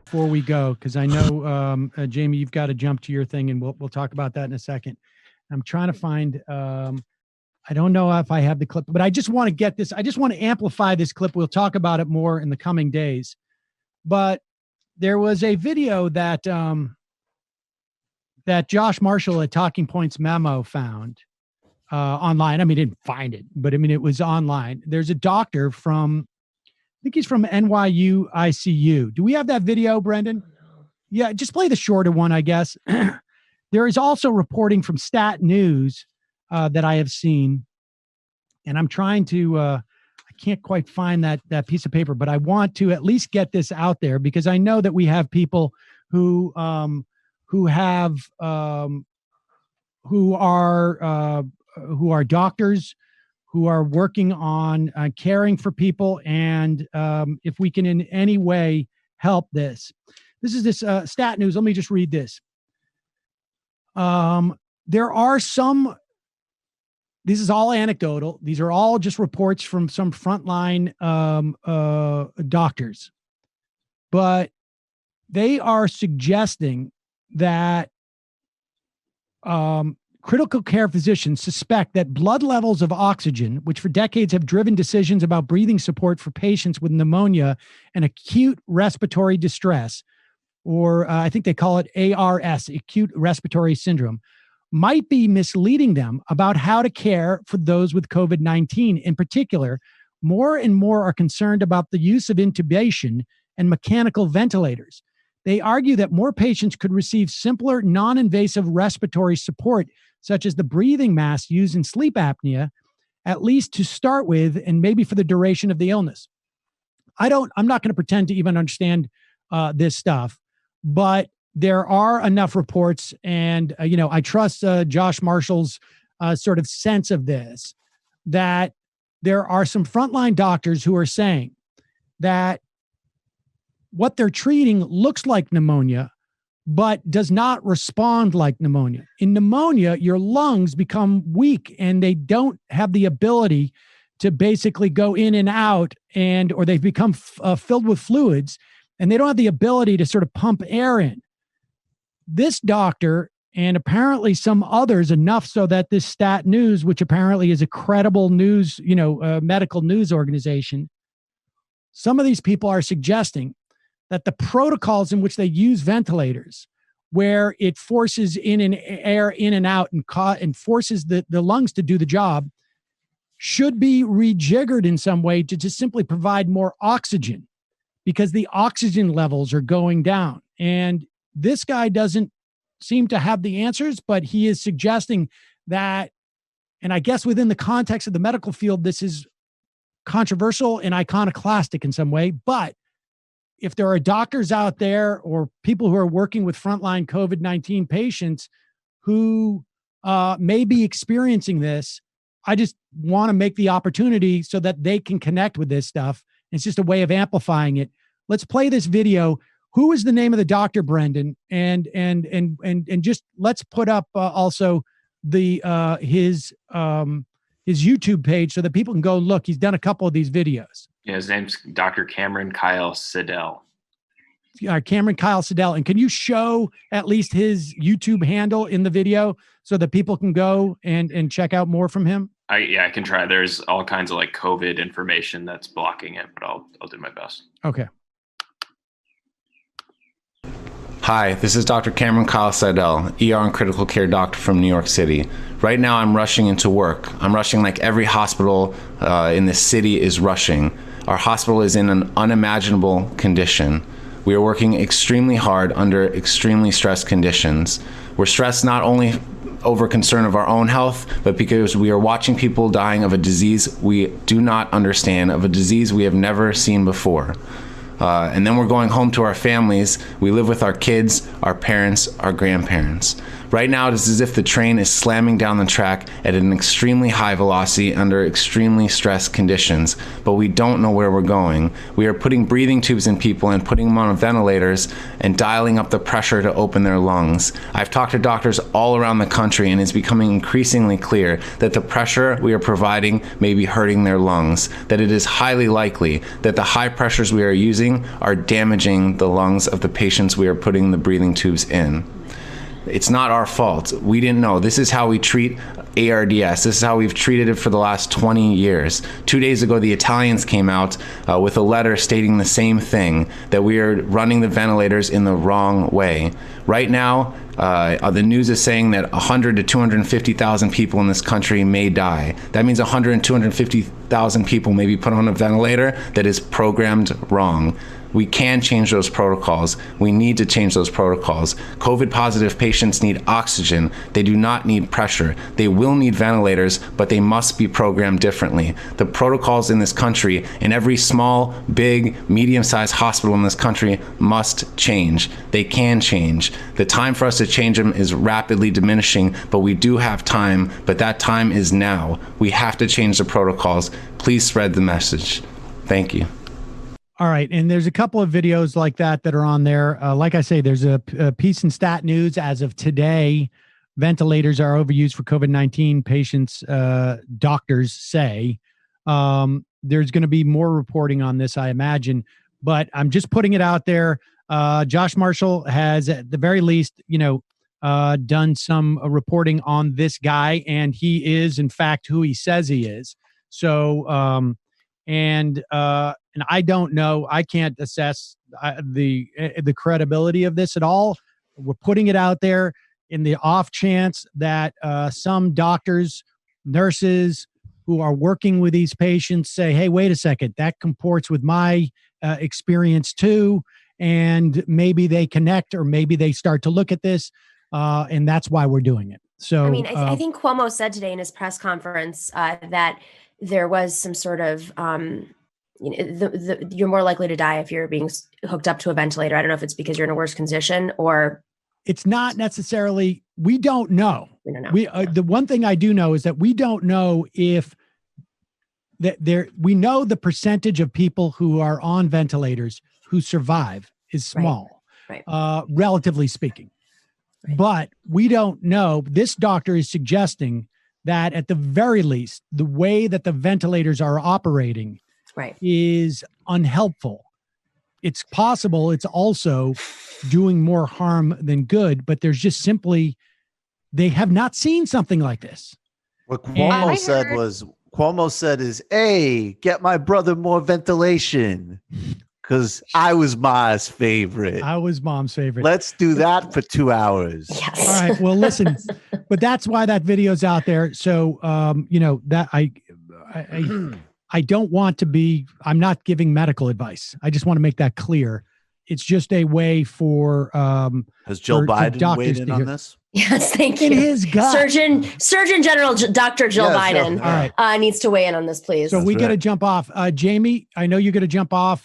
Before we go, because I know, Jamie, you've got to jump to your thing, and we'll talk about that in a second. I'm trying to find. I don't know if I have the clip, but I just want to get this. I just want to amplify this clip. We'll talk about it more in the coming days. But there was a video that that Josh Marshall at Talking Points Memo found online. I mean, he didn't find it, but I mean, it was online. There's a doctor from, I think he's from NYU ICU. Do we have that video, Brendan? Yeah, just play the shorter one, I guess. There is also reporting from Stat News that I have seen, and I'm trying to, I can't quite find that piece of paper, but I want to at least get this out there because I know that we have people who are doctors, who are working on caring for people, and if we can in any way help this. This is this Stat News. Let me just read this. There are some, this is all anecdotal. These are all just reports from some frontline doctors, but they are suggesting that critical care physicians suspect that blood levels of oxygen, which for decades have driven decisions about breathing support for patients with pneumonia and acute respiratory distress, or I think they call it ARS, acute respiratory syndrome, might be misleading them about how to care for those with COVID-19. In particular, more and more are concerned about the use of intubation and mechanical ventilators. They argue that more patients could receive simpler, non-invasive respiratory support, such as the breathing mask used in sleep apnea, at least to start with, and maybe for the duration of the illness. I'm not going to pretend to even understand this stuff, but there are enough reports, and I trust Josh Marshall's sort of sense of this, that there are some frontline doctors who are saying that what they're treating looks like pneumonia, but does not respond like pneumonia. In pneumonia, your lungs become weak and they don't have the ability to basically go in and out, or they've become filled with fluids, and they don't have the ability to sort of pump air in. This doctor, and apparently some others, enough so that this Stat News, which apparently is a credible news, medical news organization, some of these people are suggesting that the protocols in which they use ventilators, where it forces air in and out and forces the lungs to do the job, should be rejiggered in some way to just simply provide more oxygen, because the oxygen levels are going down. And this guy doesn't seem to have the answers, but he is suggesting that, and I guess within the context of the medical field, this is controversial and iconoclastic in some way, but if there are doctors out there or people who are working with frontline COVID-19 patients who may be experiencing this, I just want to make the opportunity so that they can connect with this stuff. It's just a way of amplifying it. Let's play this video. Who is the name of the doctor, Brendan? And just let's put up also the his YouTube page so that people can go look. He's done a couple of these videos. Yeah, his name's Dr. Cameron Kyle-Sidell. Cameron Kyle-Sidell. And can you show at least his YouTube handle in the video so that people can go and check out more from him? I can try. There's all kinds of like COVID information that's blocking it, but I'll do my best. Okay. Hi, this is Dr. Cameron Kyle-Sidell, ER and critical care doctor from New York City. Right now I'm rushing into work. I'm rushing like every hospital in this city is rushing. Our hospital is in an unimaginable condition. We are working extremely hard under extremely stressed conditions. We're stressed not only over concern of our own health, but because we are watching people dying of a disease we do not understand, of a disease we have never seen before. And then we're going home to our families. We live with our kids, our parents, our grandparents. Right now, it is as if the train is slamming down the track at an extremely high velocity under extremely stressed conditions, but we don't know where we're going. We are putting breathing tubes in people and putting them on ventilators and dialing up the pressure to open their lungs. I've talked to doctors all around the country, and it's becoming increasingly clear that the pressure we are providing may be hurting their lungs, that it is highly likely that the high pressures we are using are damaging the lungs of the patients we are putting the breathing tubes in. It's not our fault. We didn't know. This is how we treat ARDS. This is how we've treated it for the last 20 years. 2 days ago, the Italians came out with a letter stating the same thing, that we are running the ventilators in the wrong way. Right now, the news is saying that 100 to 250,000 people in this country may die. That means 100 and 250,000 people may be put on a ventilator that is programmed wrong. We can change those protocols. We need to change those protocols. COVID positive patients need oxygen. They do not need pressure. They will need ventilators, but they must be programmed differently. The protocols in this country, in every small, big, medium-sized hospital in this country, must change. They can change. The time for us to change them is rapidly diminishing, but we do have time, but that time is now. We have to change the protocols. Please spread the message. Thank you. All right. And there's a couple of videos like that are on there. Like I say, there's a piece in Stat News as of today. Ventilators are overused for COVID-19 patients, doctors say. There's going to be more reporting on this, I imagine. But I'm just putting it out there. Josh Marshall has, at the very least, done some reporting on this guy. And he is, in fact, who he says he is. So, and I don't know. I can't assess the credibility of this at all. We're putting it out there in the off chance that some doctors, nurses who are working with these patients say, "Hey, wait a second, that comports with my experience too," and maybe they connect, or maybe they start to look at this, and that's why we're doing it. So, I mean, I think Cuomo said today in his press conference that there was some sort of, you're more likely to die if you're being hooked up to a ventilator. I don't know if it's because you're in a worse condition or. It's not necessarily, we don't know. We don't know. The one thing I do know is that we don't know if we know the percentage of people who are on ventilators who survive is small, right. Relatively speaking. Right. But we don't know. This doctor is suggesting that at the very least, the way that the ventilators are operating is unhelpful. It's possible it's also doing more harm than good, but there's just simply, they have not seen something like this. What Cuomo said is, "Hey, get my brother more ventilation." Because I was Ma's favorite. I was Mom's favorite. Let's do that for 2 hours. Yes. All right. Well, listen, but that's why that video's out there. So, that I don't want to be, I'm not giving medical advice. I just want to make that clear. It's just a way for, has Joe Biden weighed in on this? Yes, thank you. In his gut. Surgeon General Dr. Jill Biden All right. Needs to weigh in on this, please. So we got to jump off. Jamie, I know you're going to jump off.